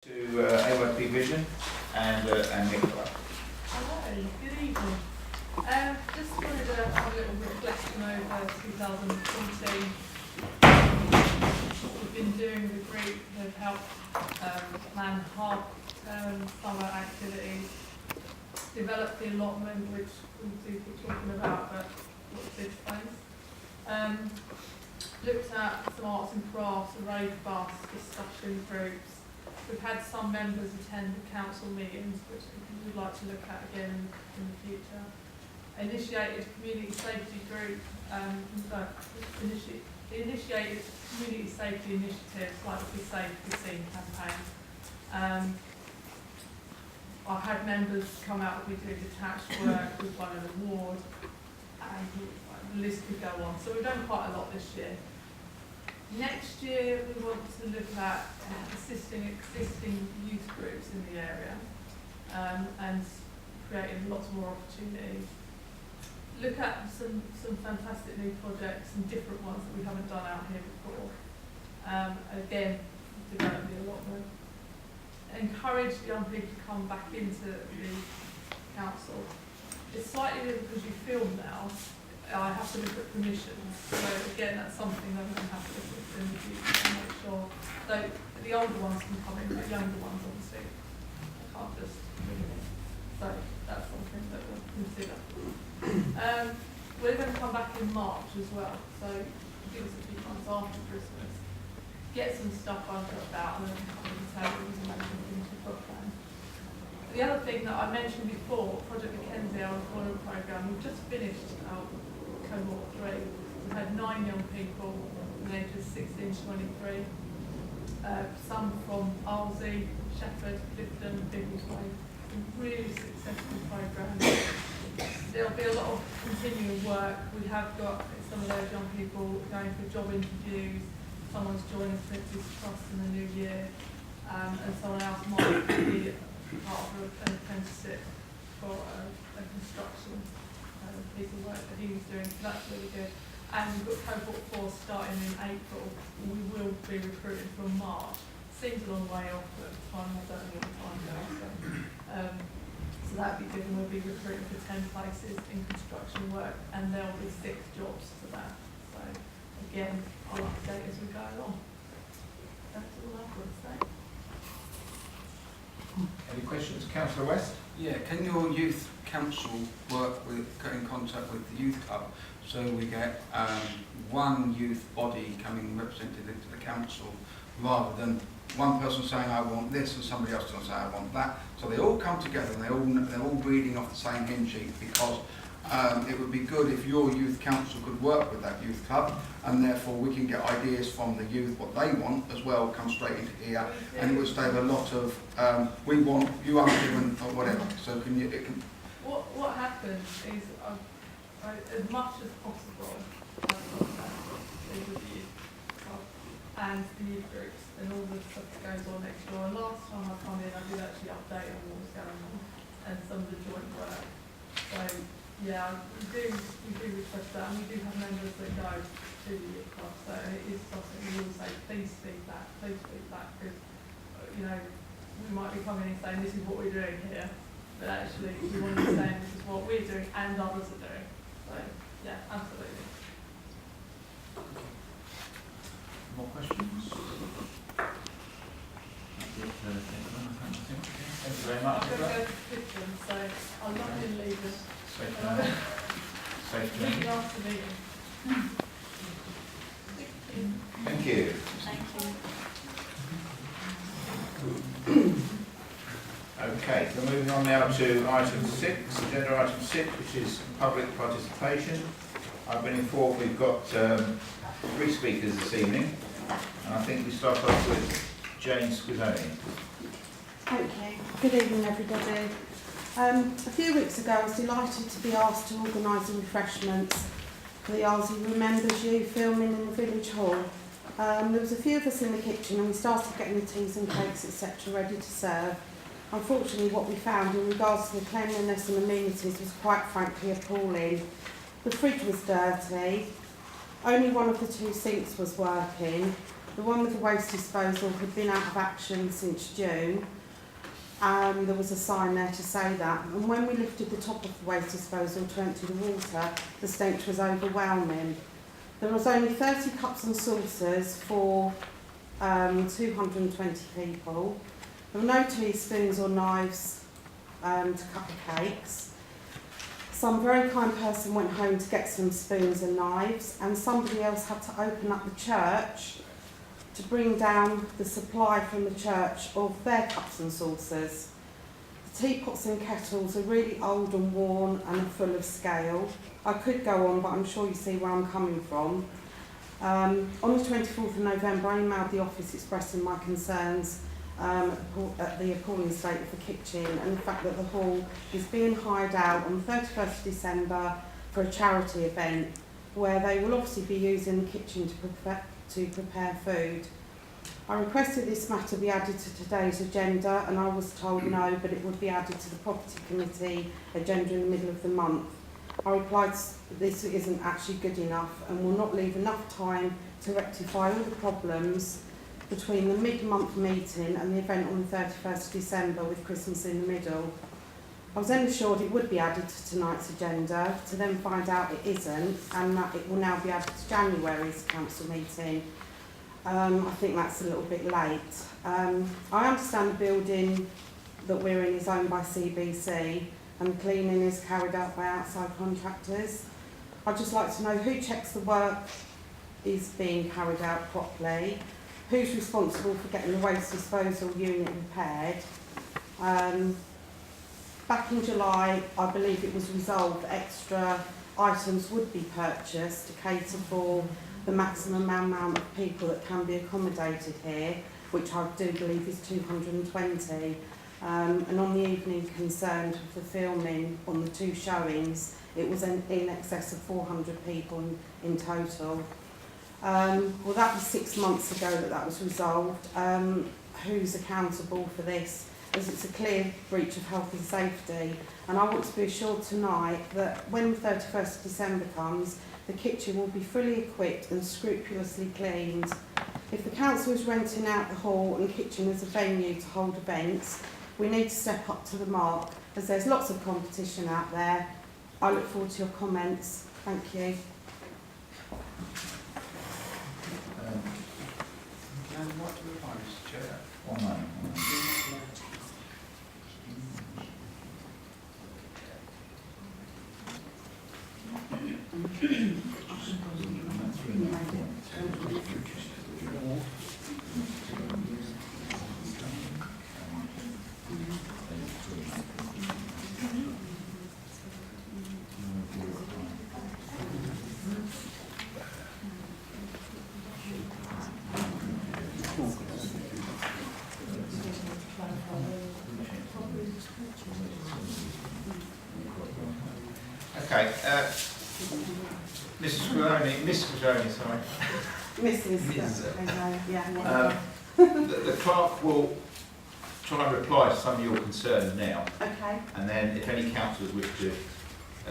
To AYP Vision and Nicola. Hello, good evening. Just wanted to have a little reflection over 2014. What we've been doing with the group have helped plan half-term summer activities, developed the allotment, which we'll be talking about, but what's this place? Looked at some arts and crafts, a rave bus, discussion groups. We've had some members attend the council meetings, which we'd like to look at again in the future. Initiated community safety group, initiated community safety initiatives like the Safe the Scene campaign. I've had members come out with doing detached work, we've won an award, and the list could go on. So we've done quite a lot this year. Next year we want to look at assisting existing youth groups in the area and creating lots more opportunities. Look at some fantastic new projects and different ones that we haven't done out here before. Again, develop the allotment. Encourage young people to come back into the council. It's slightly different because you film now. I have to look at permissions, so again that's something I'm going to have to look at in the future to make sure. So the older ones can come in, but younger ones obviously I can't just bring it in. So that's something that we'll consider. We're going to come back in March as well, so give us a few months after Christmas. Get some stuff about and then come in the tables and make them into the book plan. The other thing that I mentioned before, Project Mackenzie, our employment programme, we've just finished our cohort 3. We've had 9 young people from the ages 16 to 23. Some from Arlesey, Shepherd, Clifton, Biggleswade. Really successful programme. There'll be a lot of continuing work. We have got some of those young people going for job interviews. Someone's joining Prince's Trust in the new year, and someone else might be part of an apprenticeship for a construction piece of work that he was doing, so that's really good. And we've got cohort 4 starting in April. We will be recruiting from March. Seems a long way off, but time I don't know what the time goes. So that'd be good, and we'll be recruiting for 10 places in construction work, and there'll be 6 jobs for that. So again, I'll update as we go along. That's all I've got to say. Any questions, Councillor West? Yeah, can your youth council work with, get in contact with the youth club so we get one youth body coming represented into the council rather than one person saying I want this and somebody else going to say I want that. So they all come together and they're all reading off the same hymn sheet, because it would be good if your youth council could work with that youth club, and therefore we can get ideas from the youth, what they want as well, come straight into here, and it would save a lot of we want, you aren't given, or whatever. So can you? It can. What happens is, as much as possible, with the youth club and the youth groups and all the stuff that goes on next door. And last time I come in, I did actually update on what was going on and some of the joint work. So yeah, we do request that, and we do have members that go to the youth club. So it is something we will say, please feedback, because you know we might be coming in saying this is what we're doing here, but actually we want to be saying this is what we're doing and others are doing. So yeah, absolutely. More questions? Thank you very much. I'm going to go to Clifton, so I'll not in leavers. Safe journey. Meeting after meeting. Thank you. Thank you. Okay, so moving on now to item 6, agenda item 6, which is public participation. I've been informed we've got 3 speakers this evening, and I think we start off with Jane Squizoni. Thank you. Good evening, everybody. A few weeks ago, I was delighted to be asked to organise the refreshments for the Arlesey Remembers You filming in the village hall. There was a few of us in the kitchen, and we started getting the teas and cakes, etc., ready to serve. Unfortunately, what we found in regards to the cleanliness and amenities was quite frankly appalling. The fridge was dirty, only one of the 2 sinks was working, The one with the waste disposal had been out of action since June. There was a sign there to say that. And when we lifted the top of the waste disposal to empty the water, the stench was overwhelming. There was only 30 cups and saucers for 220 people. There were no teaspoons or knives to cut the cakes. Some very kind person went home to get some spoons and knives, and somebody else had to open up the church to bring down the supply from the church of their cups and saucers. The teapots and kettles are really old and worn and are full of scale. I could go on, but I'm sure you see where I'm coming from. On the 24th of November, I emailed the office expressing my concerns at the appalling state of the kitchen and the fact that the hall is being hired out on the 31st of December for a charity event where they will obviously be using the kitchen to prepare food. I requested this matter be added to today's agenda and I was told no, but it would be added to the property committee agenda in the middle of the month. I replied this isn't actually good enough and will not leave enough time to rectify all the problems between the mid-month meeting and the event on the 31st of December with Christmas in the middle. I was then assured it would be added to tonight's agenda, to then find out it isn't, and that it will now be added to January's council meeting. I think that's a little bit late. I understand the building that we're in is owned by CBC and the cleaning is carried out by outside contractors. I'd just like to know who checks the work is being carried out properly, who's responsible for getting the waste disposal unit repaired. Back in July, I believe it was resolved that extra items would be purchased to cater for the maximum amount of people that can be accommodated here, which I do believe is 220. And on the evening concerned with the filming on the two showings, it was in excess of 400 people in total. Well, that was 6 months ago that was resolved. Who's accountable for this? As it's a clear breach of health and safety. And I want to be assured tonight that when the 31st of December comes, the kitchen will be fully equipped and scrupulously cleaned. If the council is renting out the hall and kitchen as a venue to hold events, we need to step up to the mark, as there's lots of competition out there. I look forward to your comments. Thank you. What do we find, Mr. Chair? One moment. Okay, Miss Squironi, sorry. Mrs. Yeah. The clerk will try and reply to some of your concerns now, Okay, and then if any councillors wish to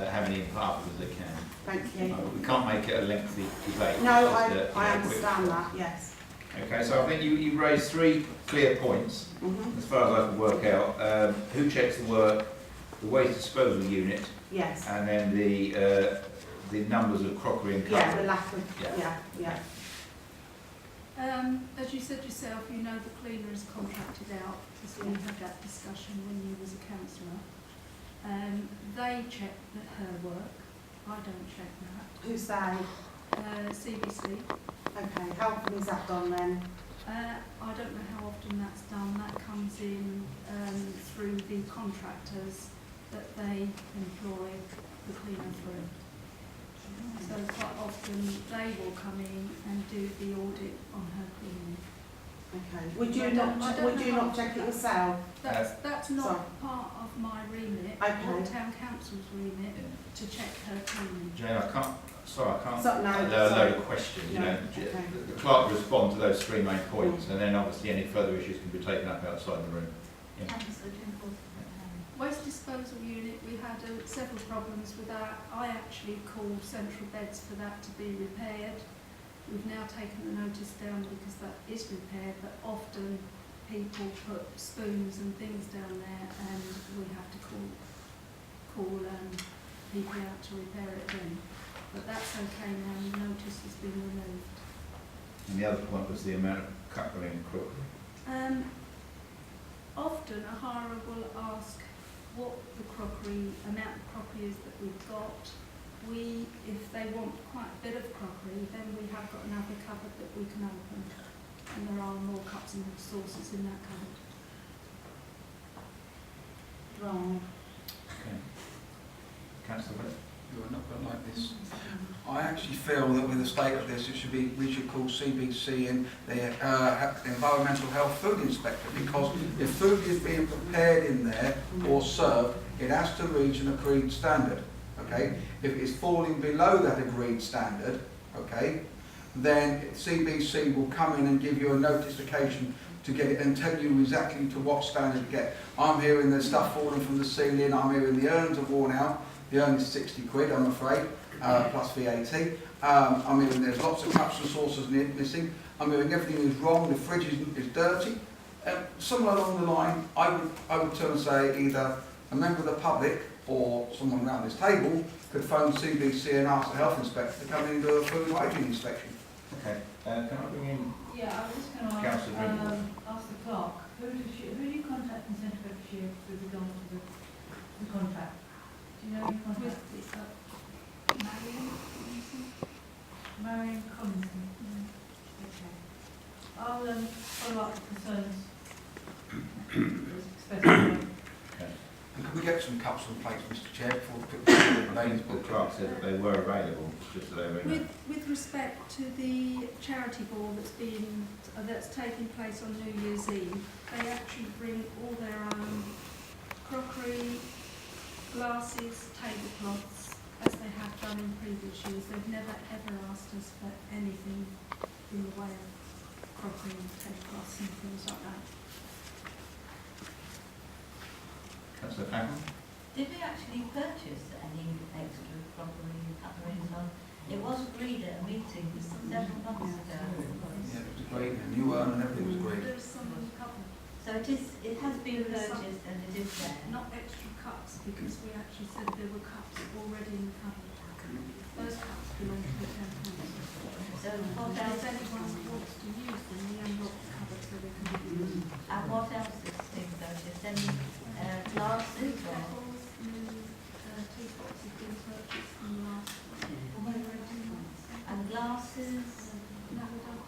have any input as they can. thank you. We can't make it a lengthy debate. No, Just, I understand that, yes. Okay, so I think you raised three clear points, Mm-hmm. as far as I can work out. Who checks the work, the waste disposal unit, Yes. and then the numbers of crockery and cutlery. Yeah, the lack of, yeah. As you said yourself, you know the cleaner is contracted out, because we had that discussion when you was a councillor. They check her work. I don't check that. Who's they? CBC. Okay, how often is that done then? I don't know how often that's done. That comes in through the contractors that they employ the cleaner through. So quite often they will come in and do the audit on her cleaning. Okay. Would you I don't know not check it yourself? That's not sorry. part of my remit, Okay. or town council's remit, to check her cleaning. Jane, I can't So, no, allow a sorry. load of questions. No, okay. The clerk will respond to those three main points, and then obviously any further issues can be taken up outside the room. Yeah. Waste disposal unit, we had several problems with that. I actually called Central Beds for that to be repaired. We've now taken the notice down because that is repaired, but often people put spoons and things down there and we have to call people out to repair it then. But that's okay now, the notice has been removed. And the other point was the amount of cutlery and crockery. Often a hirer will ask what the amount of crockery is that we've got. If they want quite a bit of crockery, then we have got another cupboard that we can open. And there are more cups and saucers in that cupboard. Right. Okay. Councillor West? You are not going to like this. I actually feel that with the state of this, we should call CBC in the Environmental Health Food Inspector, because if food is being prepared in there or served, it has to reach an agreed standard. Okay, if it is falling below that agreed standard, okay, then CBC will come in and give you a notification to get it and tell you exactly to what standard to get. I'm hearing there's stuff falling from the ceiling. I'm hearing the urns are worn out. The urn is 60 quid, I'm afraid, plus VAT. I'm hearing there's lots of cups and saucers missing. I'm hearing everything is wrong. The fridge is dirty. Somewhere along the line, I would turn and say either a member of the public or someone around this table could phone CBC and ask the health inspector to come in and do a food hygiene inspection. Okay. Can I bring in Yeah, I was going to Councillor Greenwood? ask the clerk, who do you contact in Centre Bedfordshire with regard to the contract? Do you know who you contact? Marion Collinson. Okay. I'll follow up the concerns expressed. And could we get some cups and plates, Mr. Chair, before we put I think the clerk said that they were available, just so they were in. With respect to the charity ball that's taking place on New Year's Eve, they actually bring all their own crockery, glasses, tablecloths, as they have done in previous years. They've never ever asked us for anything in the way of crockery and tablecloths and things like that. Councillor Packman? Did we actually purchase any extra crockery and cutlery and so on? It was agreed at a meeting several months ago. Yeah, it was agreed, and new urn and everything was agreed. There's some in the cupboard, So it has been purchased and it is there. not extra cups, because we actually said there were cups already in the cupboard. Those cups belong to the town council. So what If else? anyone wants to use them, we unlock the cupboard so they can be used. And what else is being purchased? Any glasses or? Kettles, new teapots have been purchased in the last 18 months. And glasses, No, we don't.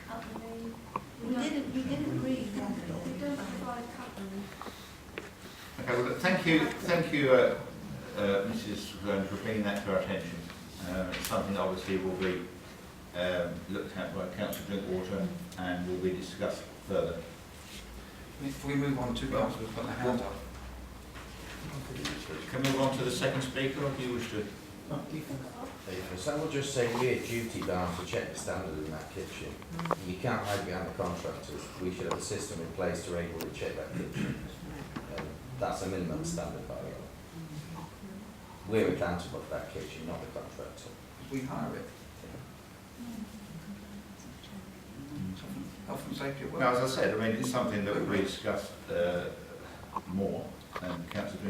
cutlery? We did agree, didn't We we? don't provide cutlery. Okay, well, thank you, Mrs. Sloan, for bringing that to our attention. It's something that obviously will be looked at by Councillor Drinkwater and will be discussed further. If we move on to councillors put their hands up. Can we move on to the second speaker, or do you wish to? So we'll just say we're duty bound to check the standard in that kitchen. You can't hide behind the contractors. We should have a system in place to regularly check that kitchen. That's a minimum standard, by the way. We're accountable for that kitchen, not the contractor. We hire it. Health and safety at work. No, as I said, I mean, it's something that we discussed more, and Councillor